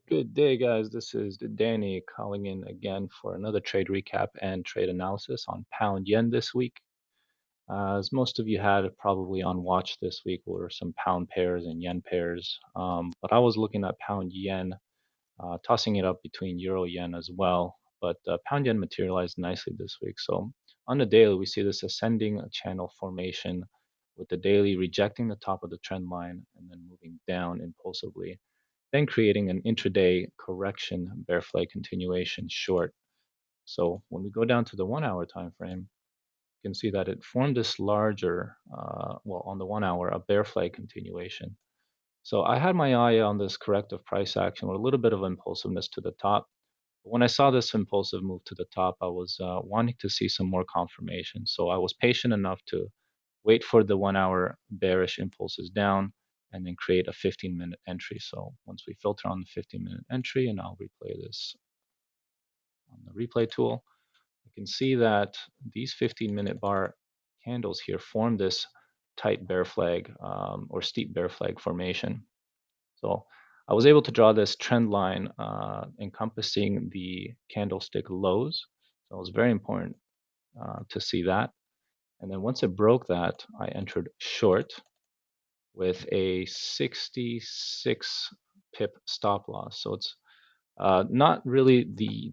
Good day, guys. This is Danny calling in again for another trade recap and trade analysis on pound yen this week. As most of you had probably on watch this week were some pound pairs and yen pairs, but I was looking at pound yen, tossing it up between euro yen as well. But pound yen materialized nicely this week. So on the daily, we see this ascending channel formation with the daily rejecting the top of the trend line and then moving down impulsively, then creating an intraday correction bear flag continuation short. So when we go down to the 1 hour time frame, you can see that it formed this larger, well, on the 1 hour, a bear flag continuation. So I had my eye on this corrective price action with a little bit of impulsiveness to the top. But when I saw this impulsive move to the top, I was wanting to see some more confirmation. So I was patient enough to wait for the 1 hour bearish impulses down and then create a 15-minute entry. So once we filter on the 15-minute entry, and I'll replay this on the replay tool, you can see that these 15-minute bar candles here form this tight bear flag or steep bear flag formation. So I was able to draw this trend line encompassing the candlestick lows. So it was very important to see that. And then once it broke that, I entered short with a 66 pip stop loss. So it's not really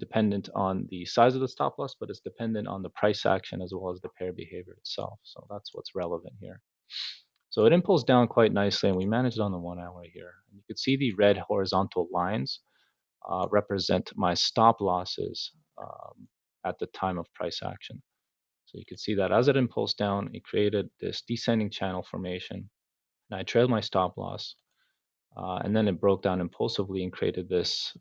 dependent on the size of the stop loss, but it's dependent on the price action as well as the pair behavior itself. So that's what's relevant here. So it impulsed down quite nicely, and we managed on the 1 hour here. And you could see the red horizontal lines represent my stop losses at the time of price action. So you could see that as it impulsed down, it created this descending channel formation. And I trailed my stop loss, and then it broke down impulsively and created this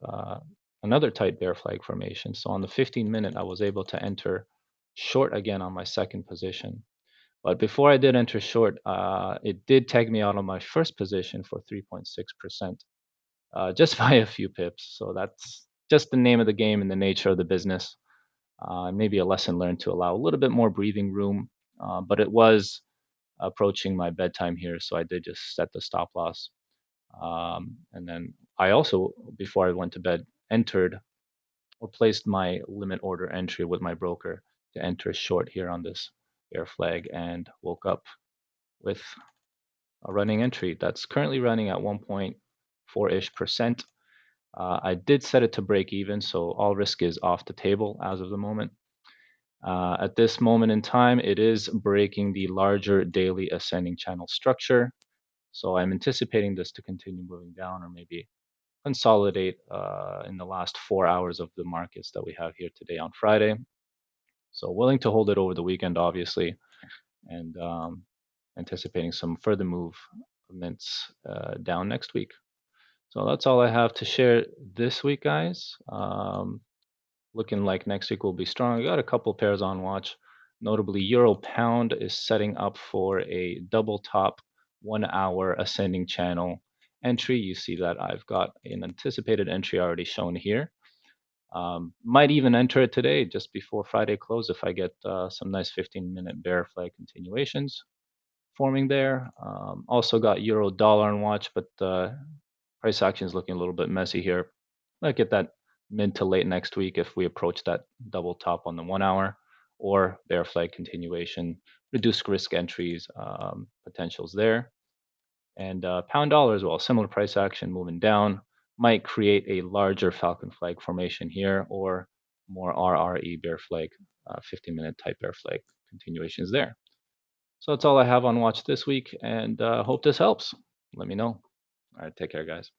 another tight bear flag formation. So on the 15-minute, I was able to enter short again on my second position. But before I did enter short, it did take me out of my first position for 3.6%, just by a few pips. So that's just the name of the game and the nature of the business. Maybe a lesson learned to allow a little bit more breathing room, but it was approaching my bedtime here, so I did just set the stop loss. And then I also, before I went to bed, entered or placed my limit order entry with my broker to enter short here on this bear flag, and woke up with a running entry that's currently running at 1.4-ish%. I did set it to break even, so all risk is off the table as of the moment. At this moment in time, it is breaking the larger daily ascending channel structure. So I'm anticipating this to continue moving down or maybe consolidate in the last 4 hours of the markets that we have here today on Friday. So willing to hold it over the weekend, obviously, and anticipating some further movements down next week. So that's all I have to share this week, guys. Looking like next week will be strong. I got a couple pairs on watch. Notably, Euro Pound is setting up for a double top 1 hour ascending channel entry. You see that I've got an anticipated entry already shown here. Might even enter it today just before Friday close if I get some nice 15-minute bear flag continuations forming there. Also got Euro Dollar on watch, but price action is looking a little bit messy here. Might get that mid to late next week if we approach that double top on the 1 hour or bear flag continuation, reduced risk entries potentials there. And pound dollar as well, similar price action moving down, might create a larger falcon flag formation here or more RRE bear flag, 15-minute type bear flag continuations there. So that's all I have on watch this week, and hope this helps. Let me know. All right, take care, guys.